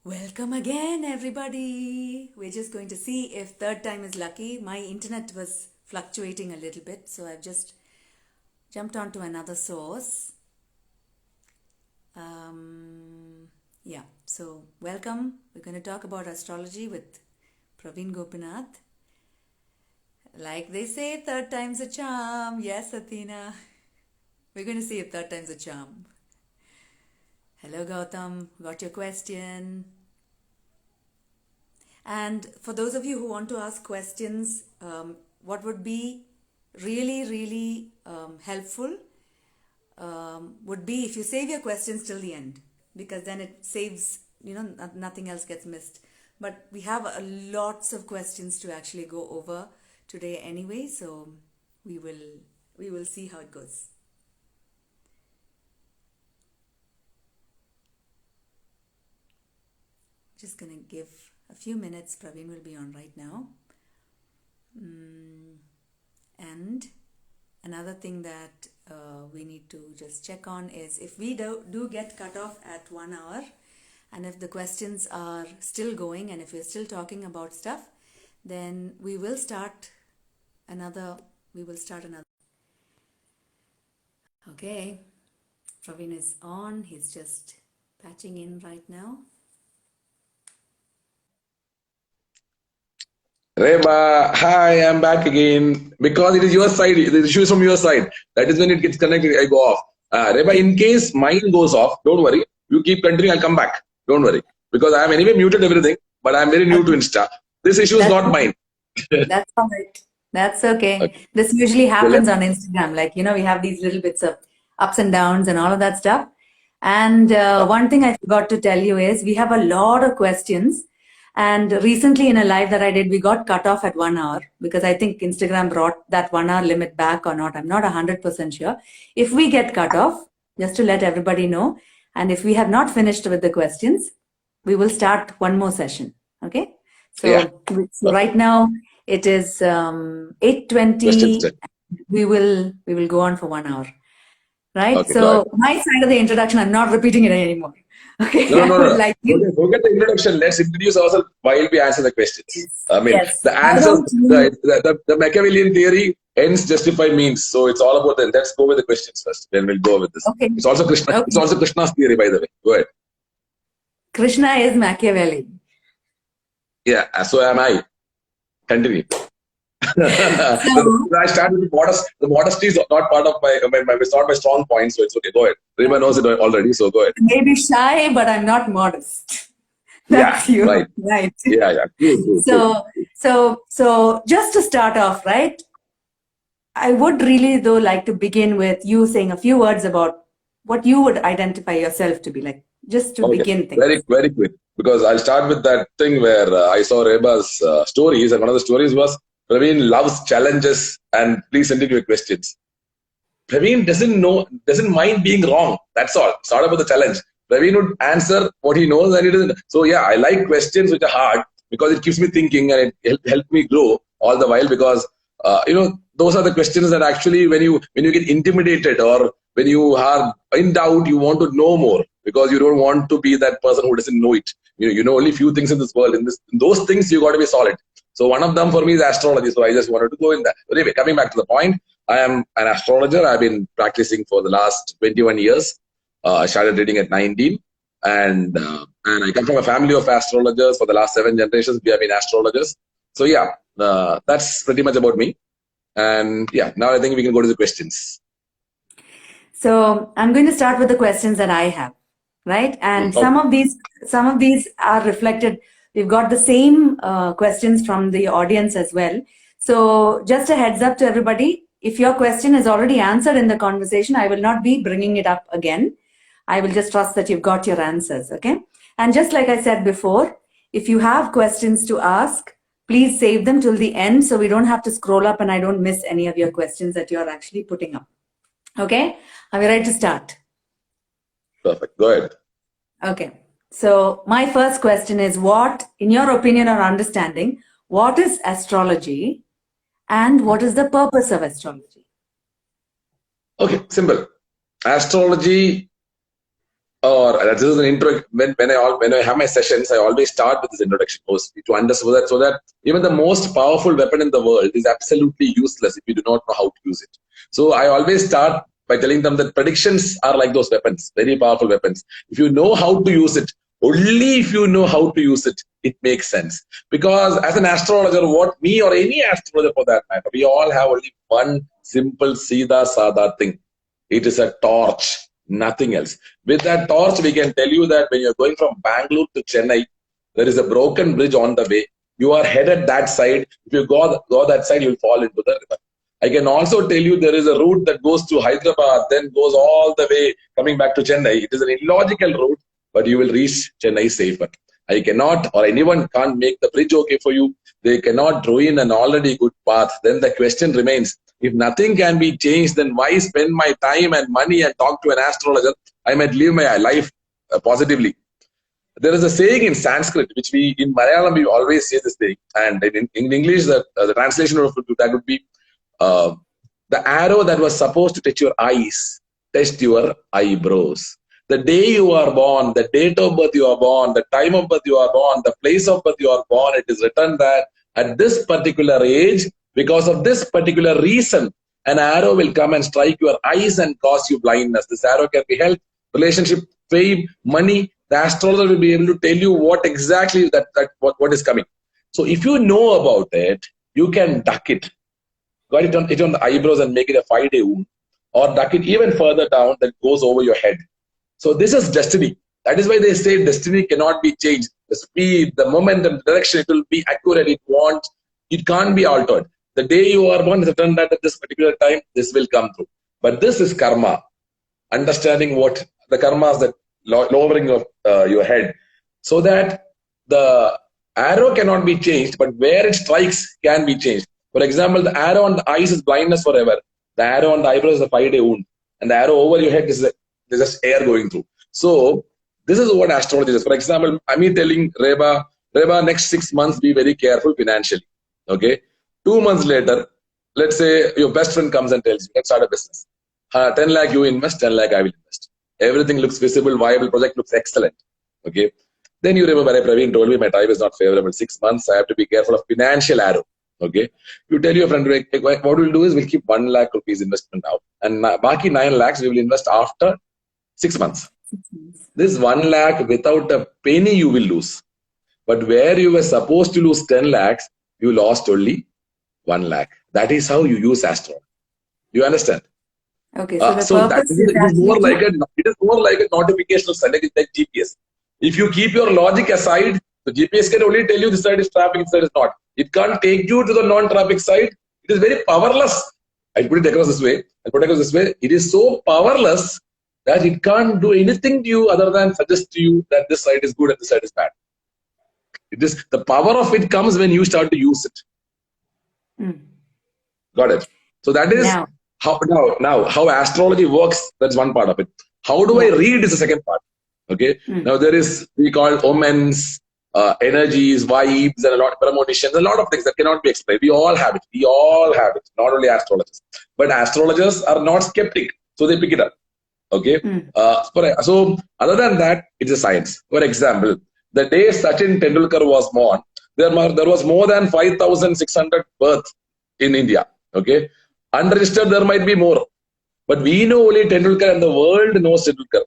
Welcome again, everybody. We're just going to see if third time is lucky. My internet was fluctuating a little bit, so I've just jumped onto another source. Yeah, so welcome. We're going to talk about astrology with Praveen Gopinath. Like they say, third time's a charm. Yes, Athena. We're going to see if third time's a charm. Hello, Gautam. Got your question. And for those of you who want to ask questions, what would be really helpful would be if you save your questions till the end, because then it saves, nothing else gets missed. But we have lots of questions to actually go over today anyway, so we will see how it goes. Just gonna give a few minutes. Praveen will be on right now. And another thing that we need to just check on is if we do get cut off at 1 hour, and if the questions are still going, and if we're still talking about stuff, then we will start another. Okay, Praveen is on. He's just patching in right now. Reba, hi, I'm back again. Because it is your side, the issue is from your side. That is when it gets connected, I go off. Reba, in case mine goes off, don't worry. You keep continuing, I'll come back. Don't worry. Because I am anyway muted everything, but I'm very new to Insta. This issue is not mine. That's all right. That's okay. This usually happens on Instagram. Like, we have these little bits of ups and downs and all of that stuff. And one thing I forgot to tell you is we have a lot of questions. And recently in a live that I did, we got cut off at 1 hour because I think Instagram brought that 1 hour limit back or not. I'm not 100% sure. If we get cut off, just to let everybody know, and if we have not finished with the questions, we will start one more session. Okay? So right now it is 8:20. We will go on for 1 hour. Right? Okay, so my side of the introduction, I'm not repeating it anymore. Okay. No. Forget the introduction. Let's introduce ourselves while we answer the questions. Yes. I mean, the answers, the Machiavellian theory, ends justify means. So it's all about that. Let's go with the questions first. Then we'll go with this. Okay. It's also Krishna. Okay. It's also Krishna's theory, by the way. Go ahead. Krishna is Machiavelli. Yeah. So am I. Continue. I started with modest. The modesty is not part of it's not my strong point, so it's okay. Go ahead. Reba knows it already, so go ahead. Maybe shy, but I'm not modest. That's you. Right. Yeah. So just to start off, right? I would really though like to begin with you saying a few words about what you would identify yourself to be, like, just to begin things. Very quick, because I'll start with that thing where I saw Reba's stories, and one of the stories was Praveen loves challenges, and please send in your questions. Praveen doesn't mind being wrong. That's all. It's not about the challenge. Praveen would answer what he knows, and he doesn't. So yeah, I like questions which are hard because it keeps me thinking and it helps me grow all the while. Because those are the questions that actually when you get intimidated or when you are in doubt, you want to know more because you don't want to be that person who doesn't know it. You know only few things in this world. In those things, you got to be solid. So one of them for me is astrology. So I just wanted to go in that. But anyway, coming back to the point, I am an astrologer. I've been practicing for the last 21 years. I started reading at 19. And I come from a family of astrologers. For the last 7 generations, we have been astrologers. So yeah, that's pretty much about me. And yeah, now I think we can go to the questions. So I'm going to start with the questions that I have, right? And some of these are reflected. We've got the same questions from the audience as well. So just a heads up to everybody, if your question is already answered in the conversation, I will not be bringing it up again. I will just trust that you've got your answers, okay? And just like I said before, if you have questions to ask, please save them till the end so we don't have to scroll up and I don't miss any of your questions that you're actually putting up. Okay? Are we ready to start? Perfect. Go ahead. Okay. So my first question is, what, in your opinion or understanding, what is astrology and what is the purpose of astrology? Okay, simple. Astrology, or this is an intro. When I have my sessions, I always start with this introduction post to understand so that even the most powerful weapon in the world is absolutely useless if you do not know how to use it. So I always start by telling them that predictions are like those weapons, very powerful weapons. If you know how to use it, only if you know how to use it, it makes sense. Because as an astrologer, what me or any astrologer for that matter, we all have only one simple Sida Sada thing. It is a torch, nothing else. With that torch, we can tell you that when you're going from Bangalore to Chennai, there is a broken bridge on the way. You are headed that side. If you go that side, you'll fall into the river. I can also tell you there is a route that goes to Hyderabad, then goes all the way coming back to Chennai. It is an illogical route, but you will reach Chennai safer. I cannot, or anyone can't make the bridge okay for you. They cannot ruin an already good path. Then the question remains, if nothing can be changed, then why spend my time and money and talk to an astrologer? I might live my life positively. There is a saying in Sanskrit, which we, in Malayalam, we always say this thing. And in English, the translation of that would be, the arrow that was supposed to touch your eyes, touched your eyebrows. The day you are born, the date of birth you are born, the time of birth you are born, the place of birth you are born, it is written that at this particular age, because of this particular reason, an arrow will come and strike your eyes and cause you blindness. This arrow can be health, relationship, fame, money. The astrologer will be able to tell you what exactly what is coming. So if you know about it, you can duck it. Got it on the eyebrows and make it a 5-day wound, or duck it even further down that goes over your head. So this is destiny. That is why they say destiny cannot be changed. The speed, the momentum, the direction, it will be accurate. It can't be altered. The day you are born is written that at this particular time, this will come through. But this is karma. Understanding what the karma is, that lowering of your head, so that the arrow cannot be changed, but where it strikes can be changed. For example, the arrow on the eyes is blindness forever. The arrow on the eyebrows is a 5-day wound. And the arrow over your head is there's just air going through. So this is what astrology is. For example, I'm telling Reba, next 6 months, be very careful financially. Okay. 2 months later, let's say your best friend comes and tells you, let's start a business. 10 lakh you invest, 10 lakh I will invest. Everything looks visible, viable, project looks excellent. Okay. Then you remember, Praveen told me my time is not favorable. 6 months, I have to be careful of financial arrow. Okay. You tell your friend, what we'll do is we'll keep 1 lakh rupees investment out. And baki 9 lakhs we will invest after 6 months. This 1 lakh without a penny you will lose. But where you were supposed to lose 10 lakhs, you lost only 1 lakh. That is how you use astrology. You understand? Okay, so it is more like a notification of like GPS. If you keep your logic aside, the GPS can only tell you this side is traffic, this side is not. It can't take you to the non-traffic side. It is very powerless. I put it across this way. It is so powerless that it can't do anything to you other than suggest to you that this side is good and this side is bad. The power of it comes when you start to use it. Got it? So that is how astrology works. That's one part of it. How do I read is the second part. Okay. Now there is, we call omens, energies, vibes, and a lot of premonitions, a lot of things that cannot be explained. We all have it. Not only astrologers, but astrologers are not skeptic, so they pick it up. Okay. So other than that, it's a science. For example, the day Sachin Tendulkar was born, there was more than 5,600 births in India. Okay. Unregistered, there might be more. But we know only Tendulkar and the world knows Tendulkar.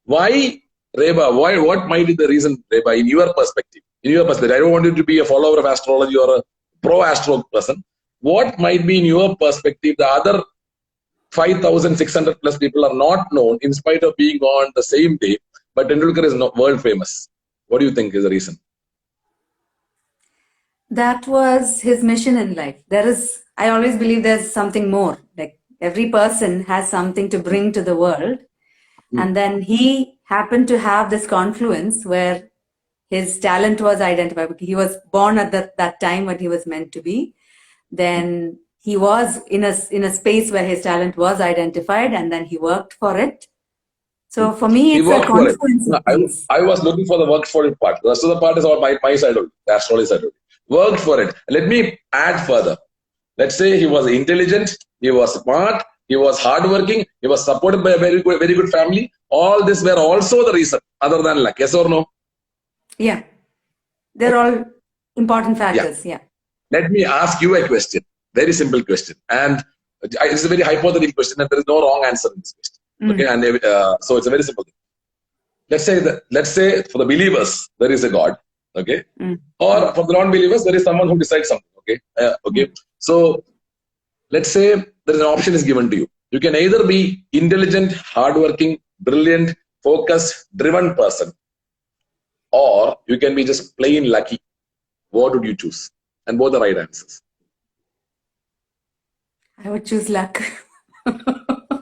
Why, Reba? What might be the reason, Reba, in your perspective? I don't want you to be a follower of astrology or a pro-astro person. What might be in your perspective the other 5,600 plus people are not known in spite of being on the same day, but Tendulkar is not world famous? What do you think is the reason? That was his mission in life. I always believe there's something more. Like every person has something to bring to the world. And then he happened to have this confluence where his talent was identified. He was born at that time when he was meant to be. Then he was in a space where his talent was identified, and then he worked for it. So for me, it's a confluence. I was looking for the work for it part. The rest of the part is all my side only, the astrology side only. Worked for it. Let me add further. Let's say he was intelligent, he was smart, he was hardworking, he was supported by a very good family, all this were also the reason other than luck. Yes or no? Yeah. They're all important factors. Yeah. Let me ask you a question. Very simple question. And it's a very hypothetical question, and there is no wrong answer in this question. Okay. And so it's a very simple thing. Let's say for the believers, there is a God. Okay. Or for the non-believers, there is someone who decides something. Okay. Okay. So let's say there is an option is given to you. You can either be intelligent, hardworking, brilliant, focused, driven person, or you can be just plain lucky. What would you choose? And both are right answers. I would choose luck.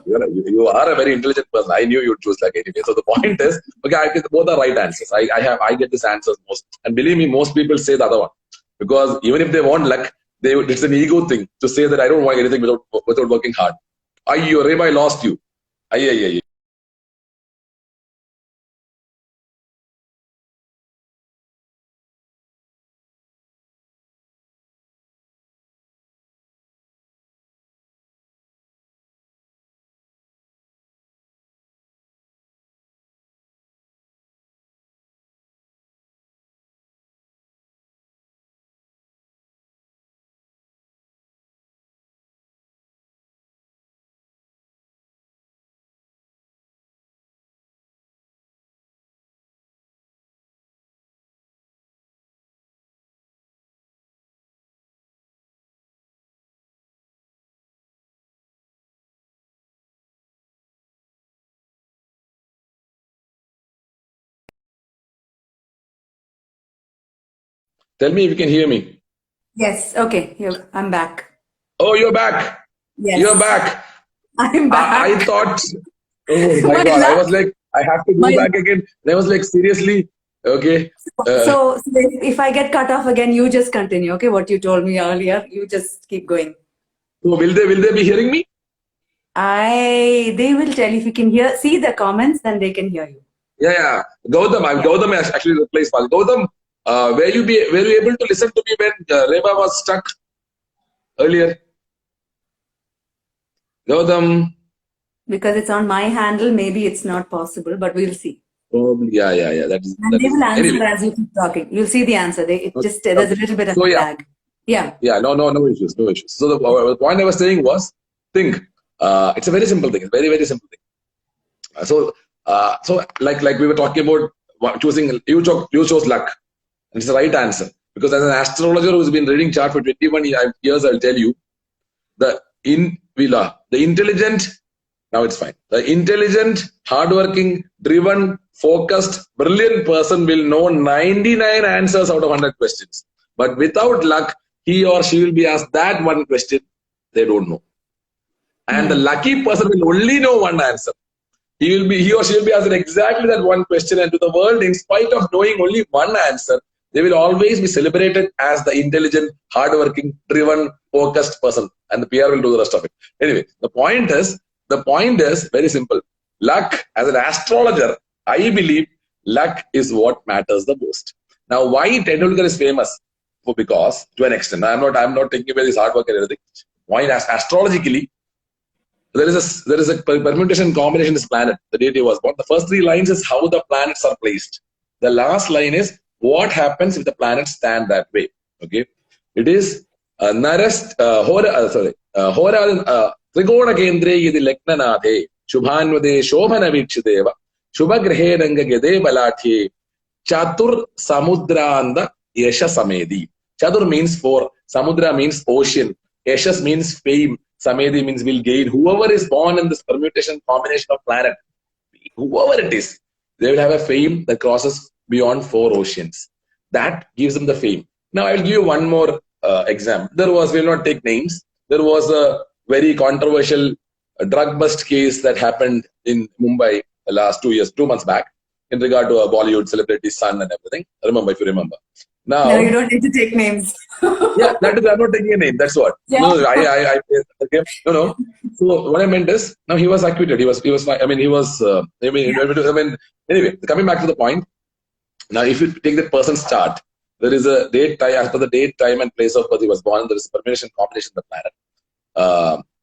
You are a very intelligent person. I knew you'd choose luck anyway. So the point is, okay, I get both are right answers. I get these answers most. And believe me, most people say the other one. Because even if they want luck, it's an ego thing to say that I don't want anything without working hard. Reba, I lost you. Tell me if you can hear me. Yes. Okay. I'm back. Oh, you're back. Yes. You're back. I'm back. I thought, oh my God, I was like, I have to go back again. And I was like, seriously? Okay. So if I get cut off again, you just continue. Okay. What you told me earlier, you just keep going. So will they be hearing me? They will tell if you can see the comments, then they can hear you. Yeah. Gautam actually replaced Pal. Gautam, were you able to listen to me when Reba was stuck earlier? Gautam. Because it's on my handle, maybe it's not possible, but we'll see. Probably, yeah. And they will answer as you keep talking. You'll see the answer. There's a little bit of lag. Yeah. Yeah, no issues. So the point I was saying was, think. It's a very simple thing. It's very, very simple thing. So like we were talking about choosing, you chose luck. And it's the right answer. Because as an astrologer who's been reading chart for 21 years, I'll tell you, the intelligent, now it's fine. The intelligent, hardworking, driven, focused, brilliant person will know 99 answers out of 100 questions. But without luck, he or she will be asked that one question they don't know. And the lucky person will only know one answer. He or she will be asked exactly that one question, and to the world, in spite of knowing only one answer, they will always be celebrated as the intelligent, hardworking, driven, focused person, and the PR will do the rest of it. Anyway, the point is very simple. Luck, as an astrologer, I believe luck is what matters the most. Now, why Tendulkar is famous? Because to an extent, I'm not taking away his hard work and everything. Why astrologically? There is a permutation combination in this planet. The date he was born. The first three lines is how the planets are placed. The last line is what happens if the planets stand that way. Okay, it is Trigona Kendre Yidi Leknanathe Shubhanvade Shobhana Vikshideva Shubhagrehe Ranga Gede Balathe Chatur Samudraanda Yesha Samedi. Chatur means four, Samudra means ocean, Yeshas means fame, Samedi means will gain. Whoever is born in this permutation combination of planet, whoever it is, they will have a fame that crosses beyond four oceans. That gives them the fame. Now I'll give you one more example. We'll not take names. There was a very controversial drug bust case that happened in Mumbai the last 2 months back, in regard to a Bollywood celebrity's son and everything. If you remember. Now, no, you don't need to take names. Yeah, that is, I'm not taking a name. That's what. Yeah. No. So what I meant is, now he was acquitted. He was. Anyway, coming back to the point. Now, if you take that person's chart, there is a date, as per the date, time, and place of birth he was born. There is a permutation combination of the planet.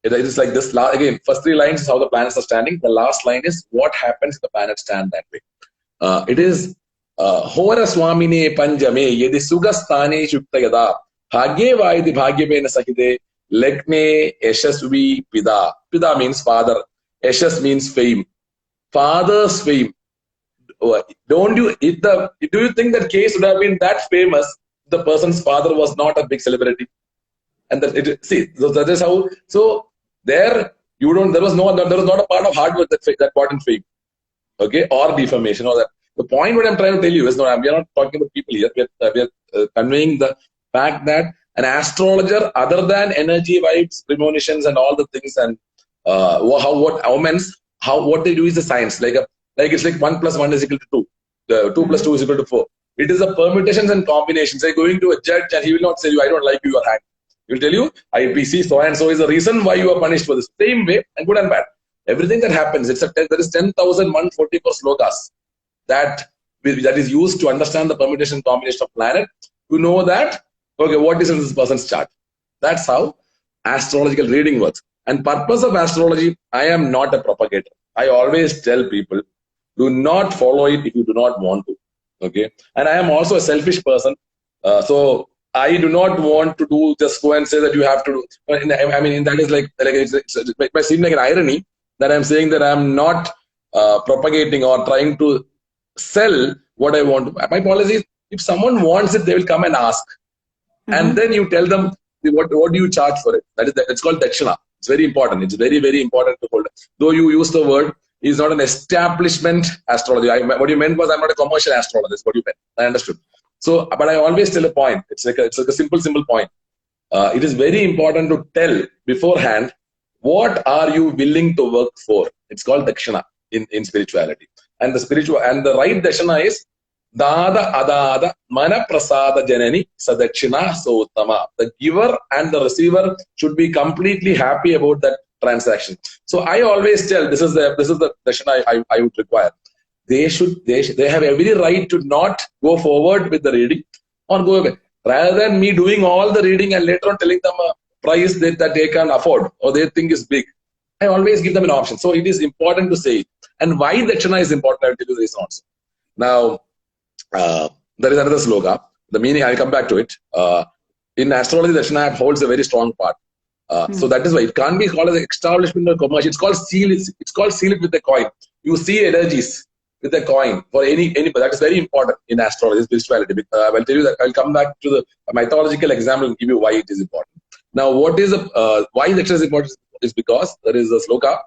It is like this. Again, first 3 lines is how the planets are standing. The last line is what happens if the planets stand that way. It is Hora Swamine Panjame Yedi Sugastane Shuktayada Hage Vaidi Bhagyabena Sakide Lekne Eshasvi Pida. Pida means father. Eshas means fame. Father's fame. Do you think that case would have been that famous if the person's father was not a big celebrity? And that is how. So there there was not a part of hard work that brought in fame, okay, or defamation or that. The point what I'm trying to tell you is we are not talking about people here. We are conveying the fact that an astrologer, other than energy vibes, premonitions, and all the things, and what omens, what they do is a science. Like it's like 1 + 1 is equal to 2. 2 + 2 is equal to 4. It is a permutations and combinations. Like going to a judge and he will not say you, I don't like you, your hand. He will tell you, IPC so and so is the reason why you are punished for this. Same way, and good and bad. Everything that happens, there is 10,144 slokas that is used to understand the permutation and combination of planet. To know that, okay, what is in this person's chart. That's how astrological reading works. And purpose of astrology, I am not a propagator. I always tell people, do not follow it if you do not want to. Okay, and I am also a selfish person, so I do not want to just go and say that you have to do. I mean, that is it might seem like an irony that I'm saying that I'm not propagating or trying to sell what I want to. My policy is, if someone wants it, they will come and ask, and then you tell them what do you charge for it. It's called dakshina. It's very important. It's very, very important to hold. Though you use the word, is not an establishment astrology. What you meant was I'm not a commercial astrologist. What you meant, I understood. So, but I always tell a point. It's like a simple point. It is very important to tell beforehand what are you willing to work for. It's called dakshina in spirituality. And the right dakshina is dada adada mana prasada janani sadakshina sottama. The giver and the receiver should be completely happy about that transaction. So I always tell this is the dakshina I would require. They have every right to not go forward with the reading or go away. Rather than me doing all the reading and later on telling them a price that they can afford or they think is big, I always give them an option. So it is important to say it. And why dakshina is important, I will tell you the reason also. Now, there is another sloka. The meaning, I'll come back to it. In astrology, dakshina holds a very strong part. So that is why it can't be called as an establishment or commercial. It's called seal it with a coin. You see energies with a coin for any that is very important in astrology, spirituality. I'll tell you that. I'll come back to the mythological example and give you why it is important. Now, why dakshina is important is because there is a sloka.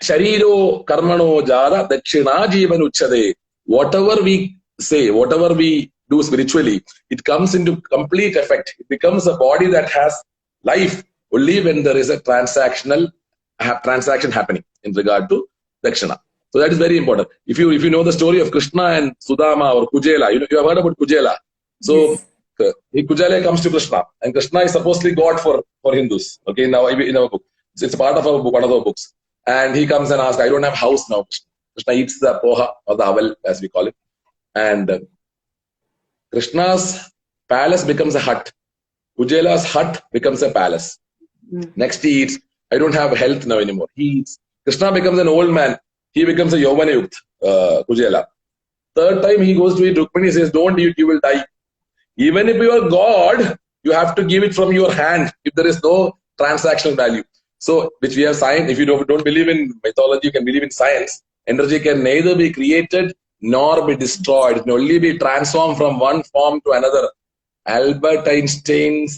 Shariro karmano jada dakshina jivan uchade. Whatever we say, whatever we do spiritually, it comes into complete effect. It becomes a body that has life only when there is a transaction happening in regard to dakshina. So that is very important. If you know the story of Krishna and Sudama or Kujela, you have heard about Kujela. So Kujela comes to Krishna, and Krishna is supposedly God for Hindus. Okay, now in our book, it's a part of one of our books. And he comes and asks, I don't have house now. Krishna eats the poha or the aval, as we call it. And Krishna's palace becomes a hut. Kujela's hut becomes a palace. Next he eats, I don't have health now anymore. He eats. Krishna becomes an old man. He becomes a Yovana Yukt, Kujela. Third time he goes to eat, Rukmini says, don't eat, you will die. Even if you are God, you have to give it from your hand if there is no transactional value. So, which we have signed. If you don't believe in mythology, you can believe in science. Energy can neither be created nor be destroyed. It can only be transformed from one form to another. Albert Einstein's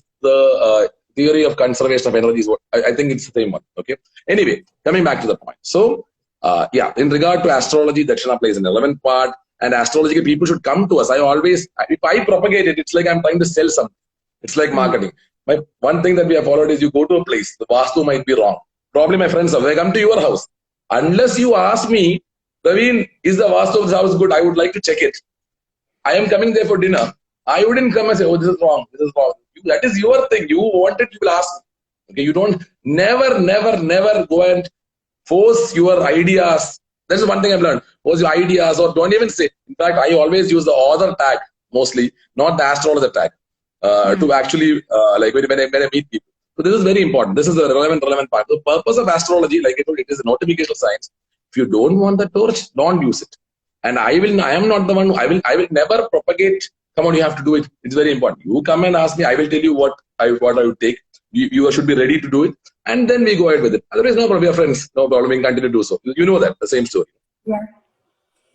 theory of conservation of energy is what I think it's the same one. Okay. Anyway, coming back to the point. So, in regard to astrology, dakshina plays an relevant part, and astrological people should come to us. If I propagate it, it's like I'm trying to sell something. It's like marketing. One thing that we have followed is you go to a place, the vastu might be wrong. Probably my friends, they come to your house. Unless you ask me, Praveen, is the vastu of this house good? I would like to check it. I am coming there for dinner. I wouldn't come and say, oh, this is wrong. This is wrong. That is your thing. You want it, you will ask. Okay, you don't never go and force your ideas. That's one thing I've learned. Force your ideas or don't even say. In fact, I always use the author tag mostly, not the astrologer tag. to actually like when I meet people. So this is very important. This is the relevant part. The purpose of astrology, like I told, it is a notification of science. If you don't want the torch, don't use it. And I am not the one who I will never propagate. Come on, you have to do it. It's very important. You come and ask me, I will tell you what I would take. You should be ready to do it, and then we go ahead with it. Otherwise, no problem. We are friends. No problem. We can continue to do so. You know that the same story. Yeah.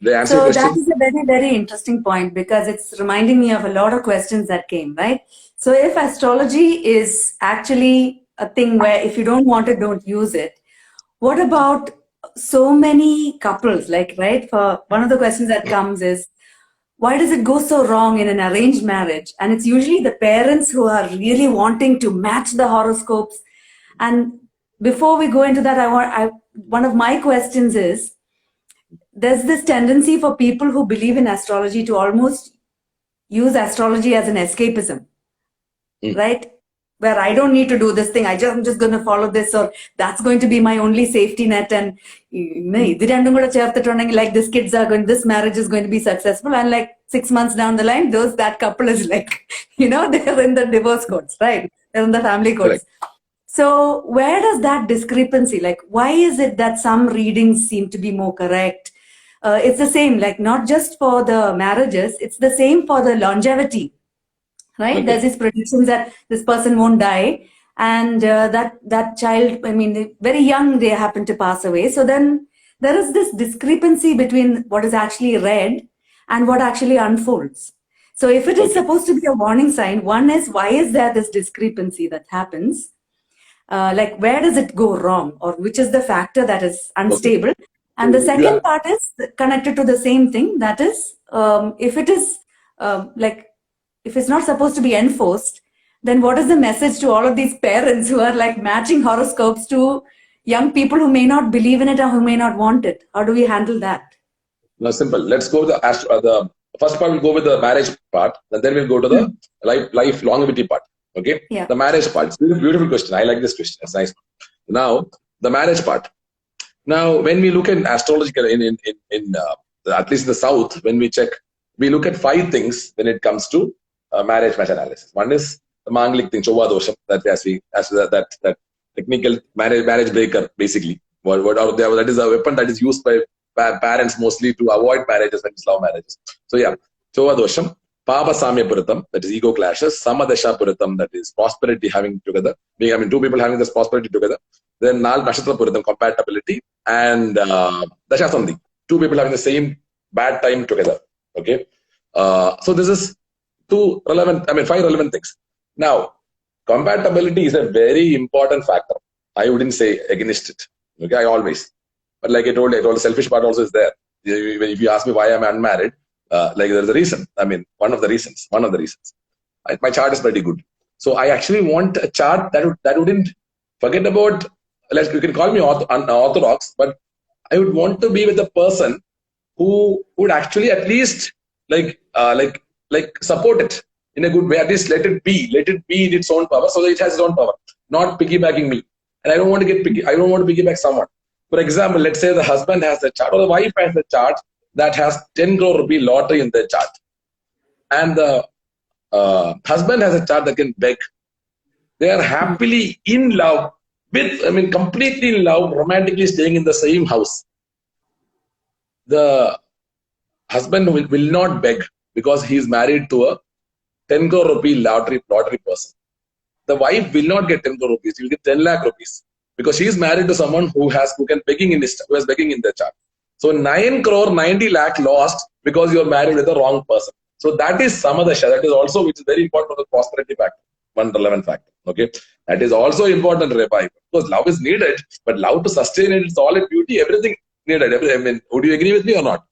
They answer So your that question. is a very, very interesting point because it's reminding me of a lot of questions that came, right? So if astrology is actually a thing where if you don't want it, don't use it. What about so many couples? Like, right? For one of the questions that comes is, why does it go so wrong in an arranged marriage? And it's usually the parents who are really wanting to match the horoscopes. And before we go into that, one of my questions is, there's this tendency for people who believe in astrology to almost use astrology as an escapism, right? Where I don't need to do this thing. I'm just going to follow this, or that's going to be my only safety net. And like this this marriage is going to be successful. And like 6 months down the line, that couple is like, they're in the divorce courts, right? They're in the family courts. Correct. So where does that discrepancy, like, why is it that some readings seem to be more correct? It's the same, like not just for the marriages, it's the same for the longevity, right? Okay. There's these predictions that this person won't die, and that child, I mean, very young, they happen to pass away. So then there is this discrepancy between what is actually read and what actually unfolds. So if it is supposed to be a warning sign, one is, why is there this discrepancy that happens? Like, where does it go wrong, or which is the factor that is unstable? Okay. And the second part is connected to the same thing. That is, if it is if it's not supposed to be enforced, then what is the message to all of these parents who are like matching horoscopes to young people who may not believe in it or who may not want it? How do we handle that? No, simple. Let's go to the first part. We'll go with the marriage part, and then we'll go to the life longevity part. Okay. Yeah. The marriage part. It's a beautiful question. I like this question. It's nice. Now, the marriage part. Now, when we look at astrological in at least in the South, when we check, we look at 5 things when it comes to marriage match analysis. One is the Manglik thing, Chova Dosham, that technical marriage breaker, basically. That is a weapon that is used by parents mostly to avoid marriages when it's love marriages. So yeah, Chova Dosham, Papa Samya Puratam, that is ego clashes, Samadasha Puratam, that is prosperity having together. I mean, 2 people having this prosperity together. Then Nal Nashatra Puratam, compatibility, and Dasha Sandhi, 2 people having the same bad time together. Okay. So this is 5 relevant things. Now, compatibility is a very important factor. I wouldn't say against it. Okay, I always. But like I told you, the selfish part also is there. If you ask me why I'm unmarried, like there's a reason. I mean, one of the reasons. My chart is pretty good. So I actually want a chart that wouldn't forget about, you can call me unorthodox, but I would want to be with a person who would actually at least like support it in a good way. At least let it be in its own power, so that it has its own power, not piggybacking me. And I don't want to get I don't want to piggyback someone. For example, let's say the husband has a chart or the wife has a chart that has 10 crore rupee lottery in their chart, and the husband has a chart that can beg. They are happily in love completely in love, romantically staying in the same house. The husband will not beg because he is married to a 10 crore rupee lottery person. The wife will not get 10 crore rupees. She will get 10 lakh rupees because she is married to someone who has begging in their chart. So 9 crore 90 lakh lost because you are married with the wrong person. So that is Samadasha. That is also, which is very important for the prosperity factor. One relevant factor. Okay, that is also important, Reba, because love is needed, but love to sustain it, it's all in beauty, everything needed. I mean, would you agree with me or not?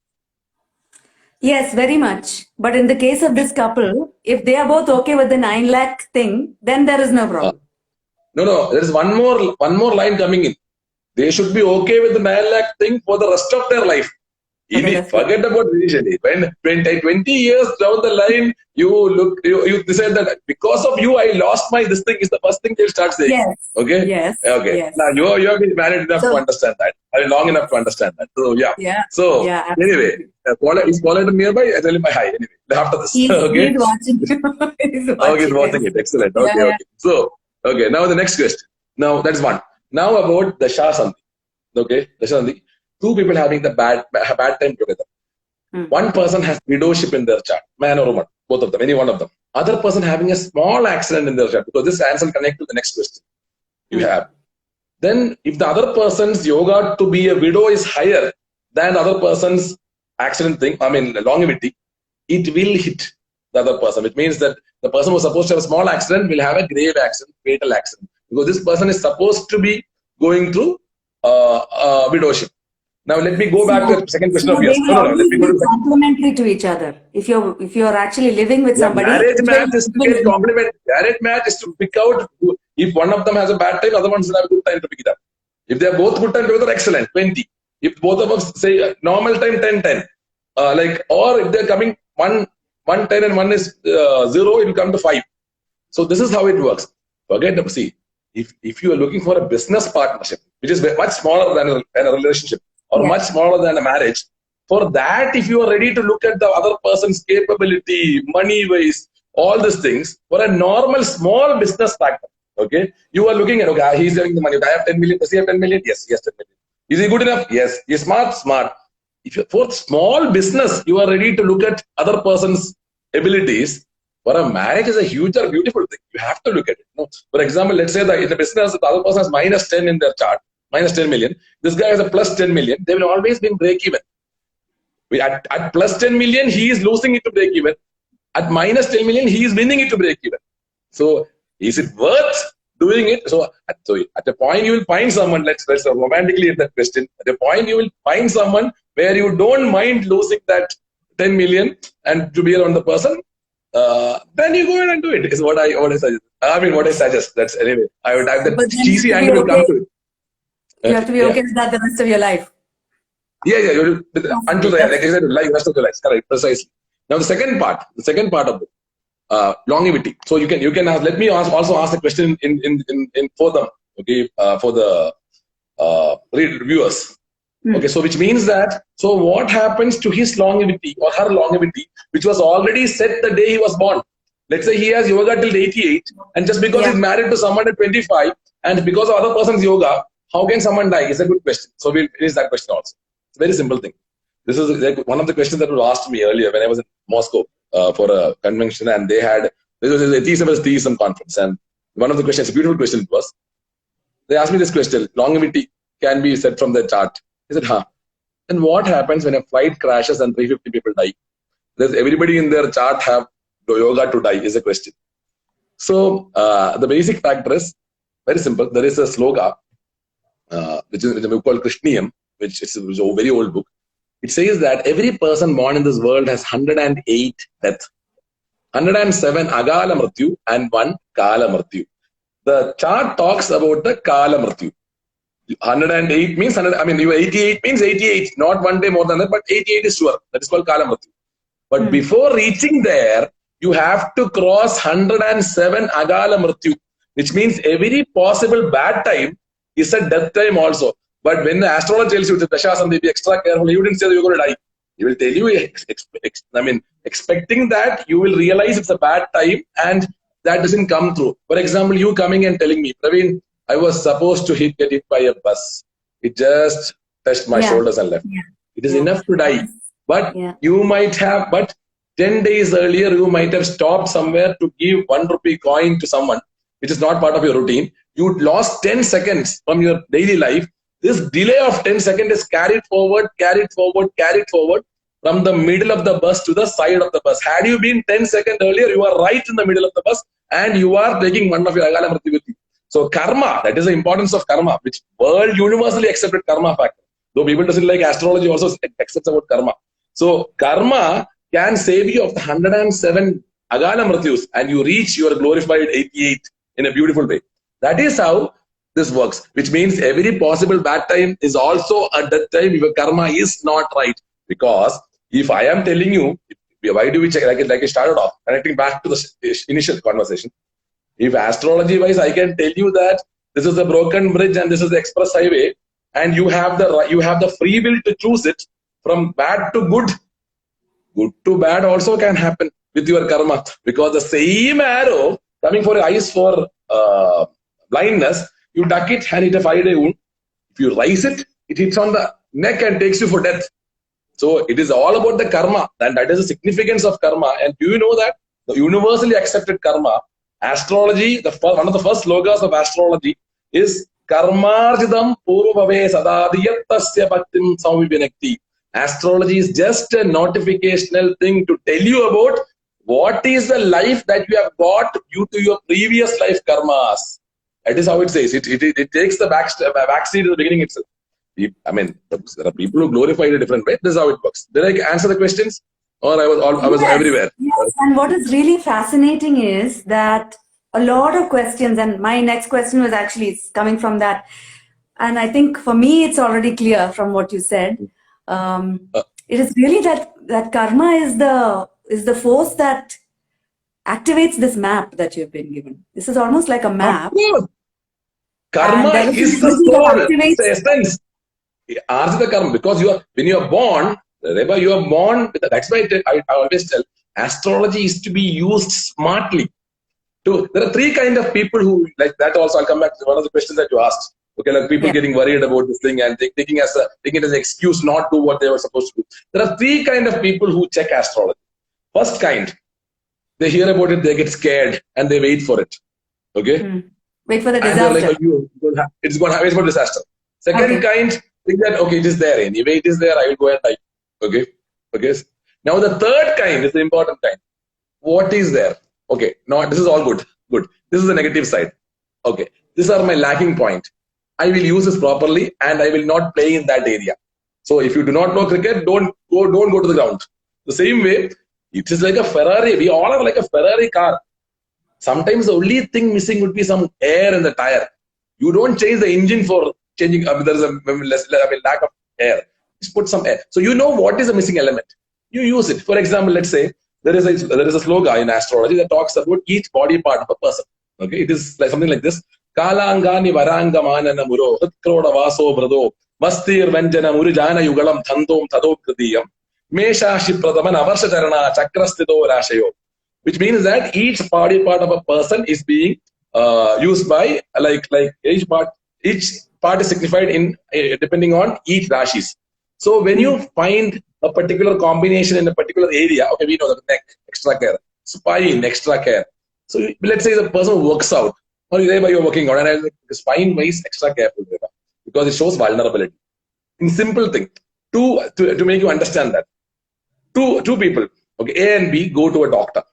Yes, very much. But in the case of this couple, if they are both okay with the 9 lakh thing, then there is no problem. No. There is one more line coming in. They should be okay with the 9 lakh thing for the rest of their life. Forget about initially. When 20 years down the line, you decide that because of you, I lost this thing is the first thing they'll start saying. Yes. Okay? Yes. Okay. Yes. Now, you have been married enough to understand that. Long enough to understand that. So, yeah. Yeah. So, yeah, anyway, he's followed nearby. I tell him hi. Anyway, after this. He's Okay? watching. He's watching. Oh, he's watching it. Excellent. Okay, okay. So, okay, now the next question. Now, that's one. Now about the Shasandi. Okay, the Shasandi. Two people having the bad time together. One person has widowship in their chart, man or woman, both of them, any one of them. Other person having a small accident in their chart, because this answer connects to the next question you have. Then, if the other person's yoga to be a widow is higher than the other person's accident thing, longevity, it will hit the other person, which means that the person who was supposed to have a small accident will have a grave accident, fatal accident, because this person is supposed to be going through widowship. Now let me go back to the second question of yours. No. Let me go to the complementary to each other. If you're actually living with somebody, marriage match is to get complement. Marriage match is to pick out if one of them has a bad time, other one will have a good time to pick it up. If they are both good time together, excellent, 20. If both of them say normal time 10-10, or if they're coming 1-10 and one is 0, it will come to 5. So this is how it works. See, if you are looking for a business partnership, which is much smaller than a relationship, or much smaller than a marriage, for that, if you are ready to look at the other person's capability, money-wise, all these things, for a normal small business factor, okay, you are looking at, okay, he's having the money. I have 10 million. Does he have 10 million? Yes, he has 10 million. Is he good enough? Yes. He's smart. If you're for small business, you are ready to look at other person's abilities. For a marriage is a huge or beautiful thing. You have to look at it. No? For example, let's say that in the business, the other person has minus 10 in their chart, minus 10 million. This guy has a plus 10 million. They will always be break even. At plus 10 million, he is losing it to break even. At minus 10 million, he is winning it to break even. So, is it worth doing it? So at a point, you will find someone, let's romantically at that question. At a point, you will find someone where you don't mind losing that 10 million and to be around the person. Then you go ahead and do it. Is what I suggest. What I suggest. That's anyway. I would have that cheesy angle will come to it. You have to be okay with that the rest of your life. Yeah. Until the rest of your life. Correct, precisely. Now the second part of it, longevity. So you can ask. Let me also ask the question in for them. Okay, for the reviewers. Okay, so which means that, so what happens to his longevity or her longevity, which was already set the day he was born? Let's say he has yoga till 88, and just because he's married to someone at 25, and because of other person's yoga, how can someone die? Is a good question. So we'll finish that question also. It's a very simple thing. This is like one of the questions that was asked me earlier when I was in Moscow for a convention, and this was an atheism conference, and one of the questions, a beautiful question it was, they asked me this question: longevity can be said from the chart. I said, and what happens when a flight crashes and 350 people die? Does everybody in their chart have yoga to die? Is a question. So the basic factor is very simple. There is a sloga, which is a book called Krishniyam, which is a very old book. It says that every person born in this world has 108 deaths, 107 agala mrityu and 1 kala mrityu. The chart talks about the kala mrityu. 108 means 100. You 88 means 88, not one day more than that, but 88 is sure. That is called kala mrityu. But before reaching there, you have to cross 107 agala mrityu, which means every possible bad time is a death time also. But when the astrologer tells you the Dasha Sandhi, be extra careful, you didn't say that you're going to die. He will tell you, expecting that you will realize it's a bad time and that doesn't come through. For example, you coming and telling me, Praveen, I was supposed to get hit by a bus. It just touched my shoulders and left. It is enough to die. But you might have, 10 days earlier, you might have stopped somewhere to give 1 rupee coin to someone, which is not part of your routine. You lost 10 seconds from your daily life. This delay of 10 seconds is carried forward from the middle of the bus to the side of the bus. Had you been 10 seconds earlier, you are right in the middle of the bus and you are taking one of your agala mrityu with you. So karma, that is the importance of karma, which world universally accepted karma factor. Though people doesn't like astrology, also accepts about karma. So karma can save you of the 107 agala mrityus and you reach your glorified 88 in a beautiful way. That is how this works, which means every possible bad time is also a death time if your karma is not right. Because if I am telling you, why do we check, like I started off, connecting back to the initial conversation. If astrology wise, I can tell you that this is the broken bridge and this is the express highway, and you have the free will to choose it from bad to good. Good to bad also can happen with your karma, because the same arrow coming for your eyes for blindness, you duck it and hit a 5-day wound. If you rise it, it hits on the neck and takes you for death. So it is all about the karma, and that is the significance of karma. And do you know that the universally accepted karma, astrology, one of the first slogas of astrology is karmarjidam purvave sadadiyattasya bhaktim samvivinakti. Astrology is just a notificational thing to tell you about what is the life that you have got due to your previous life karmas. That is how it says. It takes the backseat at the beginning itself. I mean, there are people who glorify it a different way. This is how it works. Did I answer the questions? Or I was everywhere? Yes, and what is really fascinating is that a lot of questions, and my next question was actually coming from that. And I think for me, it's already clear from what you said. It is really that karma is the force that activates this map that you've been given. This is almost like a map. Karma is the soul. It's the essence. Answer the karma, because when you are born, Reba, you are born with that's why I always tell astrology is to be used smartly. There are three kind of people who like that. Also, I'll come back to one of the questions that you asked. Okay, like people getting worried about this thing and taking it as an excuse not to do what they were supposed to do. There are three kind of people who check astrology. First kind, they hear about it, they get scared, and they wait for it. Okay, wait for the disaster. Like, it's going to happen for disaster. Second kind, think that okay, it is there anyway. It is there. I will go and die. Okay. Now the third kind is the important kind. What is there? Okay. Now this is all good. Good. This is the negative side. Okay. These are my lacking point. I will use this properly, and I will not play in that area. So if you do not know cricket, don't go to the ground. The same way, it is like a Ferrari. We all are like a Ferrari car. Sometimes the only thing missing would be some air in the tire. You don't change the engine for changing. There is a lack of air. Just put some air. So you know what is the missing element. You use it. For example, let's say there is a slogan in astrology that talks about each body part of a person. Okay, it is like something like this. Kalangani varanga manana muro hitkroda vaso brado mastir venjana murijana yugalam thandom thado kridiyam mesha shipradaman avarsha charana chakrastido rashayo. Which means that each body part of a person is being used by like each part is signified in depending on each rashis. So when you find a particular combination in a particular area, okay, we know that neck, extra care, spine, extra care. So let's say the person works out, or you're working out, and spine wise extra careful because it shows vulnerability. In simple thing, to make you understand that, two people, okay, A and B go to a doctor,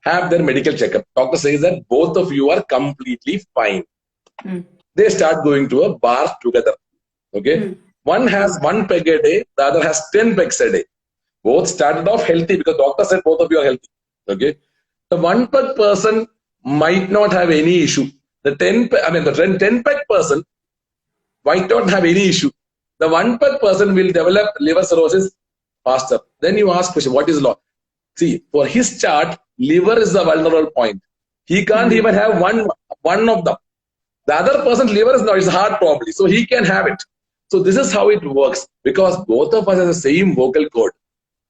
have their medical checkup. Doctor says that both of you are completely fine. They start going to a bar together. Okay. One has 1 peg a day, the other has 10 pegs a day. Both started off healthy because doctor said both of you are healthy. Okay. The 1 peg person might not have any issue. The 10 peg person might not have any issue. The 1 peg person will develop liver cirrhosis faster. Then you ask question, what is law? See, for his chart, liver is the vulnerable point. He can't even have one of them. The other person's liver is not, it's heart probably. So he can have it. So this is how it works, because both of us have the same vocal cord.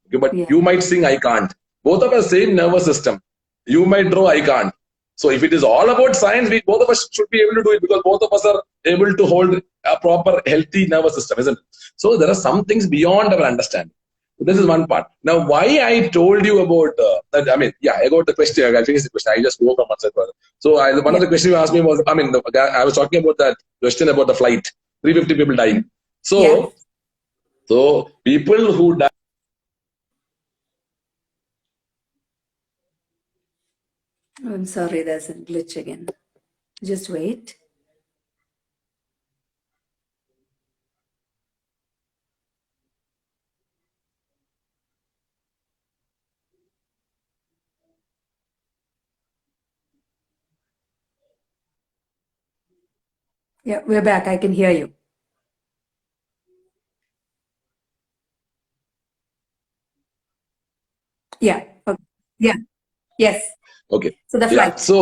Okay, but you might sing, I can't. Both of us same nervous system. You might draw, I can't. So if it is all about science, both of us should be able to do it, because both of us are able to hold a proper healthy nervous system, isn't it? So there are some things beyond our understanding. So this is one part. Now, why I told you about that? I got the question. I finished the question. I just go from one side further. So one of the questions you asked me was, I was talking about that question about the flight. 350 people dying. So people who die. I'm sorry, there's a glitch again. Just wait. Yeah, we're back. I can hear you. Yeah. Okay. Yeah. Yes. Okay. So the Yeah. flight. So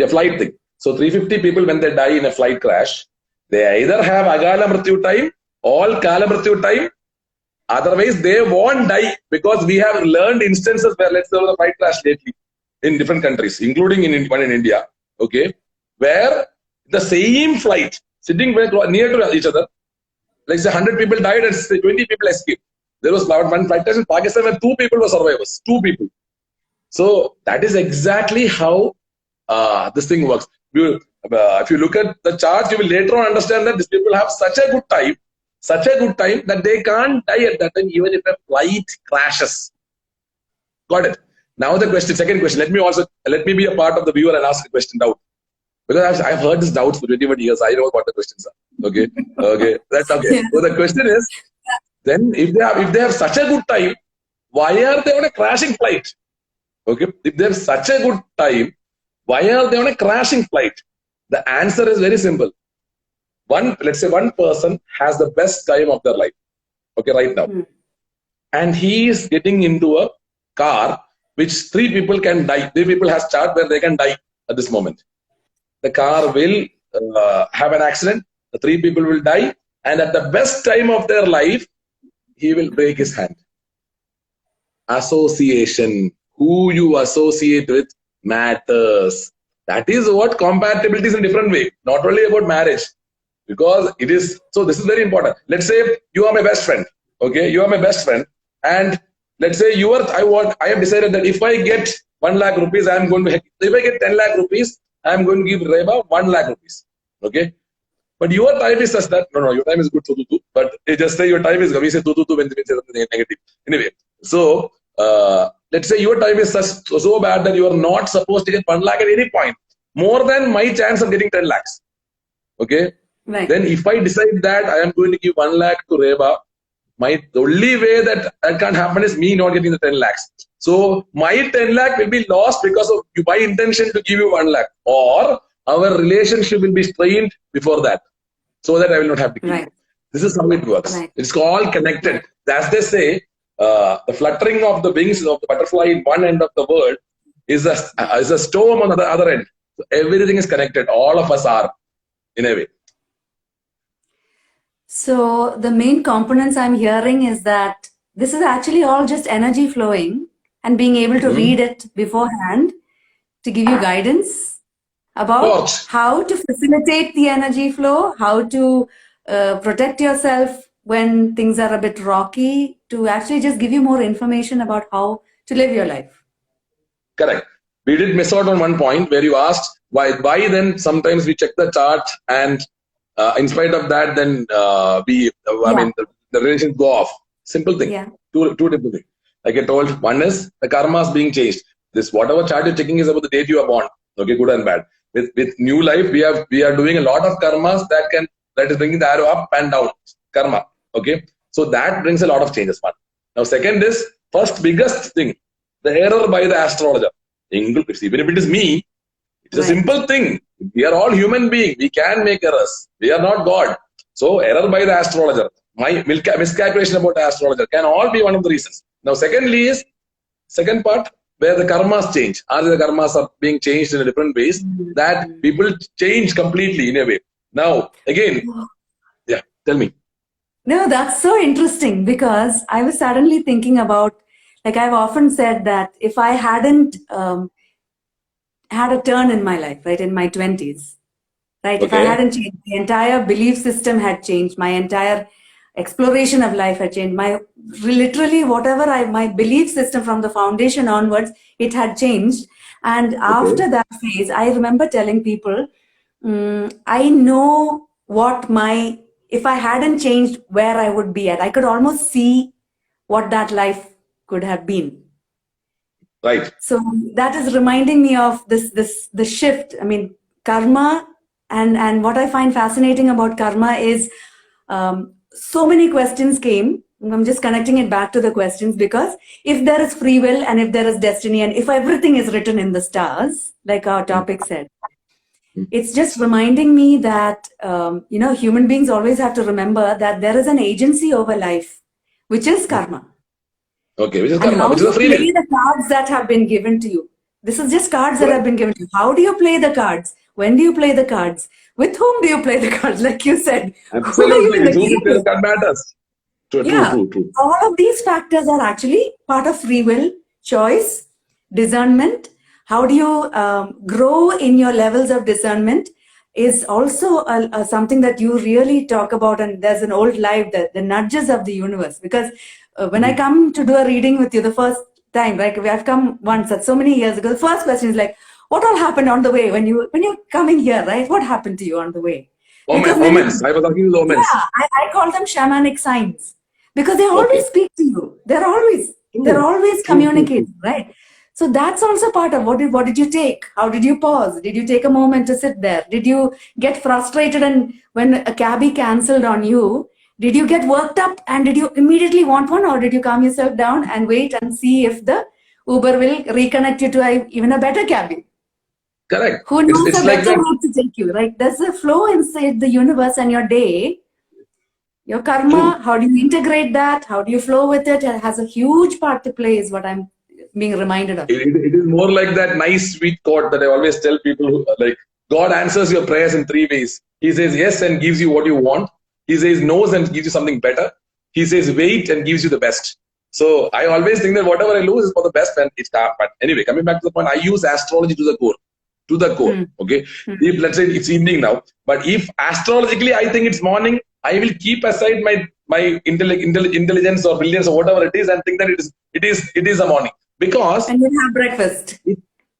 the flight thing. So 350 people when they die in a flight crash, they either have Agala Mrityu time, all Kala Mrityu time. Otherwise, they won't die because we have learned instances where, let's say, there was a flight crash lately in different countries, including in one in India, okay, where the same flight sitting very near to each other, like say 100 people died and 20 people escaped. There was one flight crash in Pakistan where 2 people were survivors, 2 people. So that is exactly how this thing works. If you look at the chart, you will later on understand that these people have such a good time that they can't die at that time, even if a flight crashes. Got it? Now the question, second question. Let me be a part of the viewer and ask a question doubt. Because I've heard this doubts for 21 years. I know what the questions are. Okay, okay, that's okay. Yeah. So the question is, then if they have such a good time, why are they on a crashing flight? Okay, if they have such a good time, why are they on a crashing flight? The answer is very simple. Let's say one person has the best time of their life. Okay, right now, and he is getting into a car which 3 people can die. 3 people has chart where they can die at this moment. The car will have an accident. The 3 people will die, and at the best time of their life, he will break his hand. Association. Who you associate with matters. That is what compatibility is in a different way. Not only about marriage, because it is. So this is very important. Let's say you are my best friend. Okay, you are my best friend, and let's say I have decided that if I get 1 lakh rupees, I am going to. If I get 10 lakh rupees, I am going to give Reba 1 lakh rupees. Okay. But your time is such that, no, your time is good, tu. But just say your time is, we say tu when we say something negative. Anyway, so let's say your time is so bad that you are not supposed to get 1 lakh at any point, more than my chance of getting 10 lakhs. Okay. Right. Then if I decide that I am going to give 1 lakh to Reba, the only way that can't happen is me not getting the 10 lakhs. So my 10 lakh will be lost because of my intention to give you 1 lakh, or our relationship will be strained before that, so that I will not have to give. Right. This is how it works. Right. It's all connected. As they say, the fluttering of the wings of the butterfly in one end of the world is a storm on the other end. So everything is connected. All of us are, in a way. So the main components I'm hearing is that this is actually all just energy flowing and being able to read it beforehand to give you guidance about how to facilitate the energy flow, how to protect yourself when things are a bit rocky, to actually just give you more information about how to live your life. Correct. We did miss out on one point where you asked why then sometimes we check the chart and in spite of that, then I mean, the relations go off. Simple thing. Yeah. Two different things. Like I told, one is the karma is being changed. This whatever chart you're checking is about the date you are born. Okay, good and bad. With new life, we are doing a lot of karmas that is bringing the arrow up and down. Karma. Okay, so that brings a lot of changes. One. Now, second is first biggest thing, the error by the astrologer. Even if it is me, it's a simple thing. We are all human beings. We can make errors. We are not God. So error by the astrologer, my miscalculation about the astrologer can all be one of the reasons. Now, secondly is second part where the karmas change. Or the karmas are being changed in a different ways that people change completely in a way. Now, again, yeah, tell me. No, that's so interesting because I was suddenly thinking about, like I've often said that if I hadn't had a turn in my life, right, in my 20s, right, if I hadn't changed, the entire belief system had changed, my entire exploration of life had changed, literally whatever my belief system from the foundation onwards, it had changed. And after that phase, I remember telling people, I know if I hadn't changed, where I would be at. I could almost see what that life could have been. Right. So that is reminding me of the shift. I mean, karma, and what I find fascinating about karma is so many questions came. I'm just connecting it back to the questions, because if there is free will and if there is destiny and if everything is written in the stars, like our topic said, it's just reminding me that, human beings always have to remember that there is an agency over life, which is karma. Okay, which is And karma, how which do is a you free will. play the cards that have been given to you? This is just cards that have been given to you. How do you play the cards? When do you play the cards? With whom do you play the cards? Like you said, who are you Absolutely. in the It's who you game play the with? card matters. True, true, Yeah, true, true. all of these factors are actually part of free will, choice, discernment. How do you grow in your levels of discernment is also something that you really talk about. And there's an old lie, the nudges of the universe. Because when I come to do a reading with you the first time, like I've come once, that's so many years ago, the first question is like, what all happened on the way when you're coming here, right? What happened to you on the way? Because many, Omens. I was talking with omens. yeah, I call them shamanic signs because they Okay. always speak to you. They're always True, true, true. communicating, right? So that's also part of what did you take? How did you pause? Did you take a moment to sit there? Did you get frustrated and when a cabbie cancelled on you, did you get worked up and did you immediately want one, or did you calm yourself down and wait and see if the Uber will reconnect you to even a better cabbie? Correct. Who knows It's a like better that. route to take you, right? There's a flow inside the universe and your day. Your True. karma, how do you integrate that? How do you flow with it? It has a huge part to play, is what I'm being reminded of. It is more like that nice sweet quote that I always tell people who, like, God answers your prayers in three ways. He says yes and gives you what you want. He says no and gives you something better. He says wait and gives you the best. So I always think that whatever I lose is for the best, and it's that. But anyway, coming back to the point, I use astrology to the core. To the core. Okay. If let's say it's evening now, but if astrologically I think it's morning, I will keep aside my intelligence or brilliance or whatever it is and think that it is a morning, because And you have breakfast.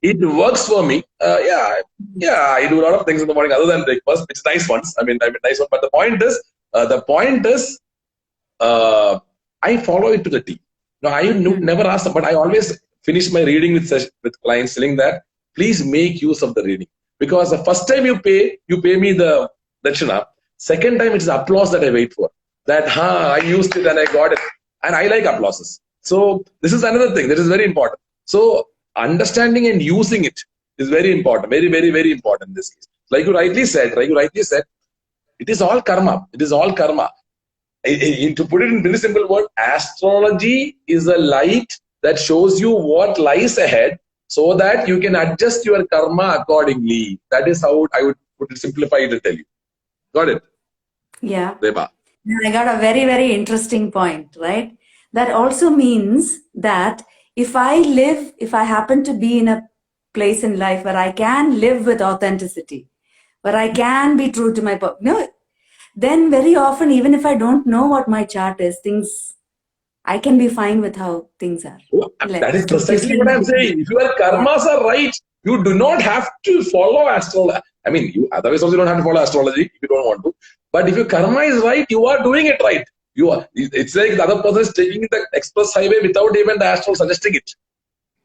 it works for me. Yeah, I do a lot of things in the morning other than breakfast, which is nice ones. I mean nice one. But the point is, I follow it to the T. No, I never ask them, but I always finish my reading with clients telling that please make use of the reading, because the first time you pay me the dakshina. Second time it's the applause that I wait for. That I used it and I got it, and I like applauses. So this is another thing that is very important. So understanding and using it is very important, very, very, very important in this case. Like you rightly said, it is all karma. It is all karma. To put it in very simple word, astrology is a light that shows you what lies ahead so that you can adjust your karma accordingly. That is how I would put it, simplify it and tell you. Got it? Yeah. Reba. I got a very, very interesting point, right? That also means that if I happen to be in a place in life where I can live with authenticity, where I can be true to my then very often, even if I don't know what my chart is, I can be fine with how things are. That is precisely what I'm saying. If your karmas are right, you do not have to follow astrology. I mean, you otherwise also don't have to follow astrology if you don't want to. But if your karma is right, you are doing it right. It's like the other person is taking the express highway without even the astro suggesting it.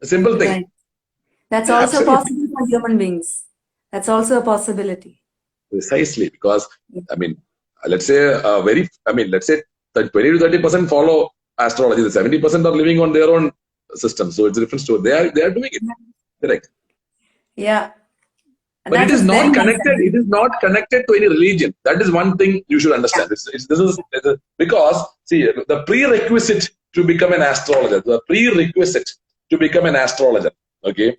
A simple thing. Right. That's also possible for human beings. That's also a possibility. Precisely, because I mean, let's say let's say that 20 to 30% follow astrology. The 70% are living on their own system. So it's a different story. They are doing it. Correct. Yeah. But it is not connected. It is not connected to any religion. That is one thing you should understand. This is because see, the prerequisite to become an astrologer. Okay,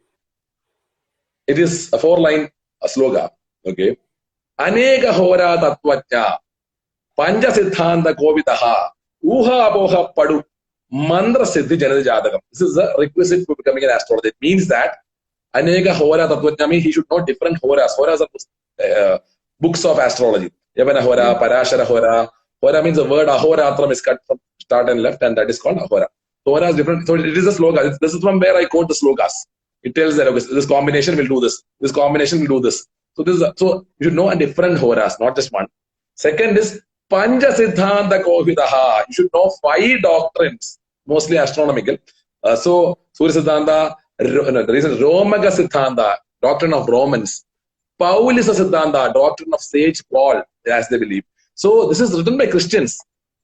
it is a 4-line sloga. Okay, Aneka hora tattvajna Panja siddhanta kovitaha uha aboha padu mandra siddhi janadi jadagam. This is a requisite for becoming an astrologer. It means that Aneka hora tattvajna means he should know different horas. Horas are books of astrology. Yavana hora, Parashara hora. Hora means the word ahoratram is cut from start and left, and that is called ahora. Hora is different. So it is a sloga. This is from where I quote the slogas. It tells that okay, this combination will do this. This combination will do this. So you should know a different horas, not just one. Second is Panja Siddhanta Kovidaha. You should know 5 doctrines, mostly astronomical. So Surya Siddhanta, the reason Romaga Siddhanta, doctrine of Romans. Paulisa Siddhanta, doctrine of Sage Paul, as they believe. So this is written by Christians.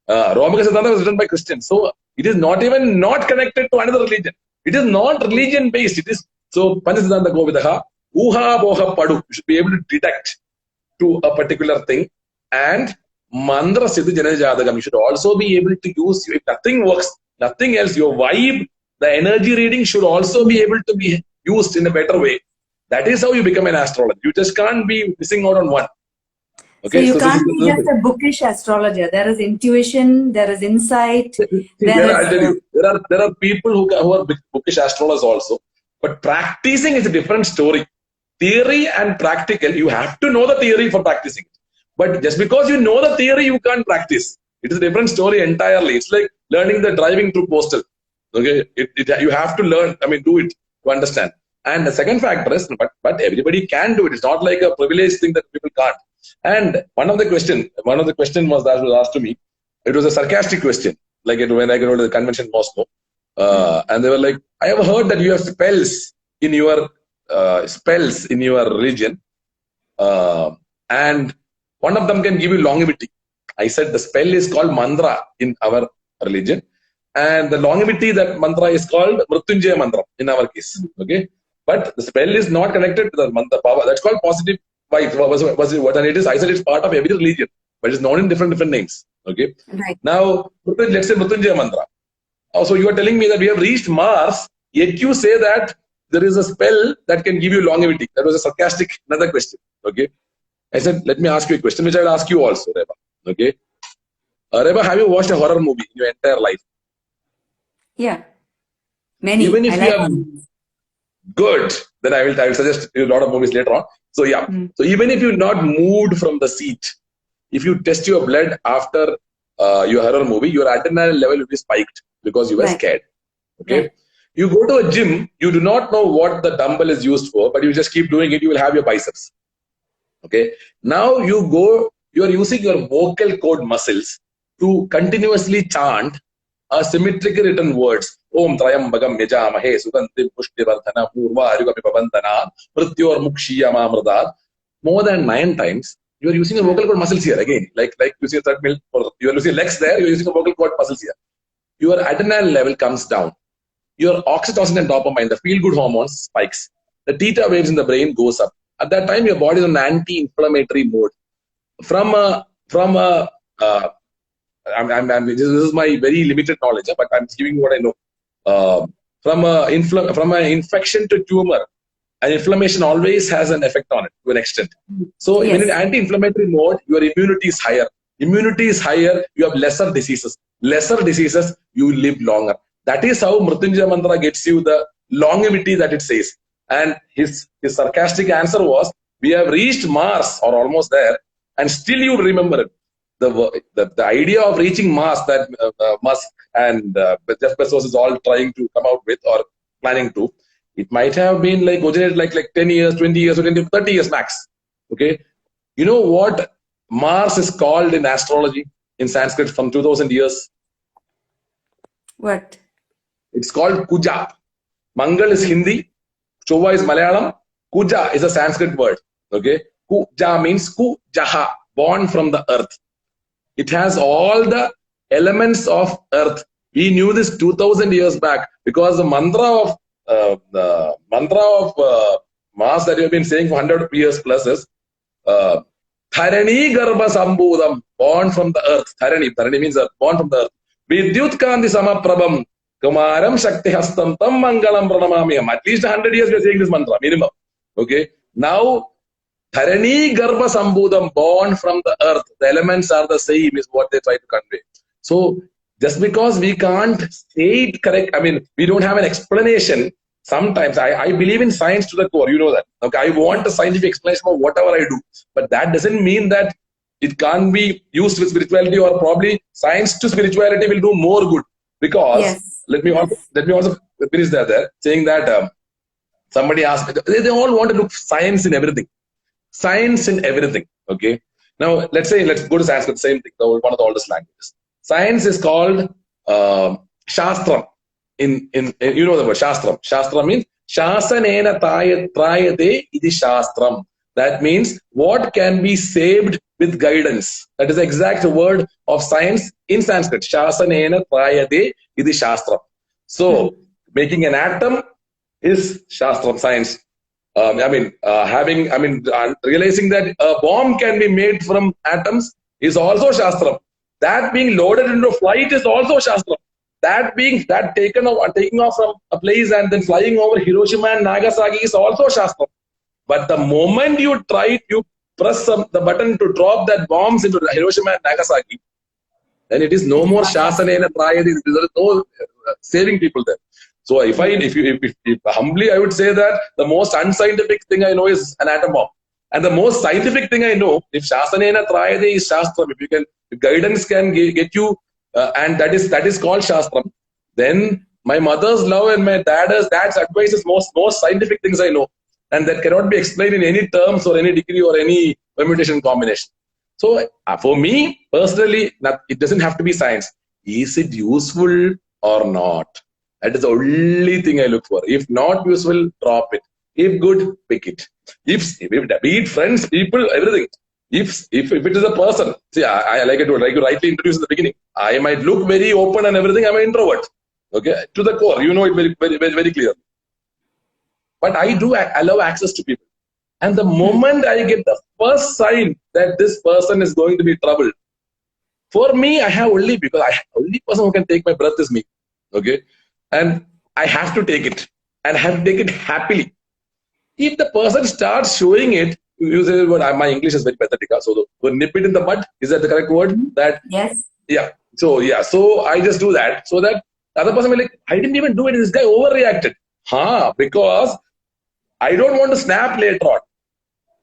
Romaga Siddhanta was written by Christians. So it is not even not connected to another religion. It is not religion based. It is so Panja Siddhanta Kovidaha. Uha boha padu. You should be able to detect to a particular thing. And mandra siddhi janadi jadagam. You should also be able to use, if nothing works, Nothing else. Your vibe, the energy reading should also be able to be used in a better way. That is how you become an astrologer. You just can't be missing out on one. So you can't be just a bookish astrologer. There is intuition, there is insight. I'll tell you, there are people who are bookish astrologers also, but practicing is a different story. Theory and practical, you have to know the theory for practicing. But just because you know the theory, you can't practice. It is a different story entirely. It's like learning the driving through postal. Okay, you have to learn. I mean, do it to understand. And the second factor is, but everybody can do it. It's not like a privileged thing that people can't. And one of the question was that was asked to me. It was a sarcastic question, like when I go to the convention in Moscow, and they were like, "I have heard that you have spells in your religion, and one of them can give you longevity." I said the spell is called mantra in our religion, and the longevity that mantra is called Mrityunjaya mantra in our case. Okay, but the spell is not connected to the mantra power. That's called positive. What and it is? I said it's part of every religion, but it's known in different names. Okay. Right. Now, let's say Mrityunjaya mantra. So you are telling me that we have reached Mars, yet you say that there is a spell that can give you longevity. That was a sarcastic another question. Okay. I said, let me ask you a question, which I will ask you also, Reba. Okay. Reba, have you watched a horror movie in your entire life? Yeah. Many. Even if you are good, then I will suggest you a lot of movies later on. So yeah. So even if you're not moved from the seat, if you test your blood after your horror movie, your adrenaline level will be spiked because you were scared. Okay. Right. You go to a gym, you do not know what the dumbbell is used for, but you just keep doing it, you will have your biceps. Okay. Now you are using your vocal cord muscles to continuously chant a symmetrically written words. Om Trayambagam Yajamahe Sugandhim Pushtivardhana Purva Arugami Pavandana Mrityor Mukshiyama Mridad. More than 9 times, you are using your vocal cord muscles here again. Like using a treadmill, or you are using legs there, you are using a vocal cord muscles here. Your adrenaline level comes down. Your oxytocin and dopamine, the feel-good hormones, spikes. The theta waves in the brain goes up. At that time, your body is on anti-inflammatory mode. This is my very limited knowledge, but I'm giving what I know. From an infection to tumor, an inflammation always has an effect on it to an extent. So when in anti-inflammatory mode, your immunity is higher. Immunity is higher, you have lesser diseases. Lesser diseases, you live longer. That is how Mrityunjaya mantra gets you the longevity that it says. And his sarcastic answer was, we have reached Mars or almost there, and still you remember it. The idea of reaching Mars that Musk and Jeff Bezos is all trying to come out with or planning to, it might have been like 10 years, 20 years, or 30 years max. Okay. You know what Mars is called in astrology in Sanskrit from 2000 years? What? It's called Kuja. Mangal is Hindi. Chova is Malayalam. Kuja is a Sanskrit word. Okay. Kuja means Kujaha, born from the earth. It has all the elements of earth. We knew this 2000 years back because the mantra of Mars that we have been saying for 100 years plus is Tharani Garbha Sambhudam, born from the earth. Tharani means born from the earth. Vidyut Kanti Samaprabham, Kumaram Shakti Hastam Tam Mangalam Pranamamiyam. At least 100 years we are saying this mantra, minimum. Okay. Now, Dharani Garbha Sambhudam, born from the earth. The elements are the same, is what they try to convey. So, just because we can't say it correct, I mean, we don't have an explanation. Sometimes I believe in science to the core, you know that. Okay, I want a scientific explanation of whatever I do. But that doesn't mean that it can't be used with spirituality, or probably science to spirituality will do more good. Because, let me also finish that there, saying that somebody asked, they all want to look science in everything. Science in everything. Okay. Now, let's go to Sanskrit, same thing, one of the oldest languages. Science is called Shastram. In you know the word Shastram. Shastram means Shasanena Trayate idi Shastram. That means what can be saved with guidance. That is the exact word of science in Sanskrit. Shasanena Trayate idi Shastram. So, making an atom is Shastram, science. Realizing that a bomb can be made from atoms is also Shastram. That being loaded into a flight is also Shastram. that taking off from a place and then flying over Hiroshima and Nagasaki is also Shastra. But the moment you press the button to drop that bombs into Hiroshima and Nagasaki, then it is no more Shasanena Prayadi. There is no saving people there. So if humbly I would say that the most unscientific thing I know is an atom bomb. And the most scientific thing I know, if Shasanena Trayade is Shastram, if guidance can get you, and that is called Shastram, then my mother's love and my dad's advice is most scientific things I know. And that cannot be explained in any terms or any degree or any permutation combination. So for me, personally, it doesn't have to be science. Is it useful or not? That is the only thing I look for. If not useful, drop it. If good, pick it. If be it friends, people, everything. If it is a person, see, I like you rightly introduced in the beginning. I might look very open and everything. I'm an introvert. Okay, to the core, you know it very clearly. But I allow access to people. And the moment I get the first sign that this person is going to be troubled, for me, only person who can take my breath is me. Okay, and I have to take it, and I have to take it happily. If the person starts showing it, you say, well, my English is very pathetic. So nip it in the bud. Is that the correct word? That yes. Yeah. So I just do that so that the other person will like, I didn't even do it. This guy overreacted. Because I don't want to snap later on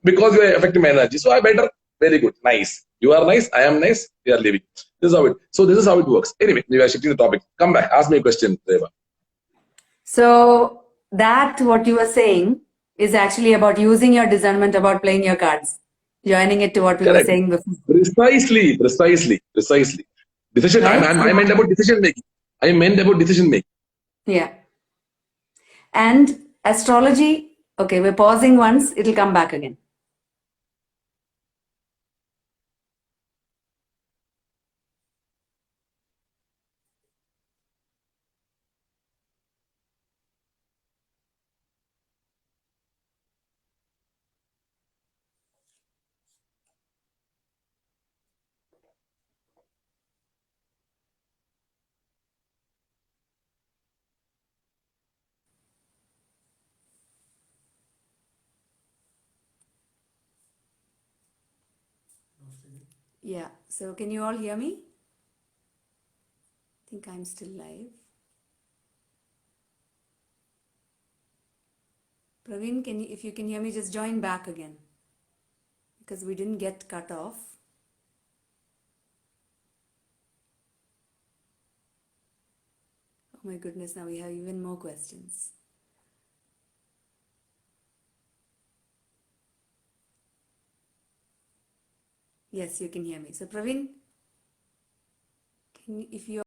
because you are affecting my energy. So I better, very good, nice. You are nice, I am nice, we are leaving. This is how it works. Anyway, we are shifting the topic. Come back, ask me a question, Reba. So what you were saying is actually about using your discernment, about playing your cards, joining it to what we were saying before. Precisely. Decision. Right? I meant about decision making. Yeah. And astrology, okay, we're pausing once, it'll come back again. Yeah, so can you all hear me? I think I'm still live. Praveen, if you can hear me, just join back again, because we didn't get cut off. Oh my goodness, now we have even more questions. Yes, you can hear me. So Praveen, if you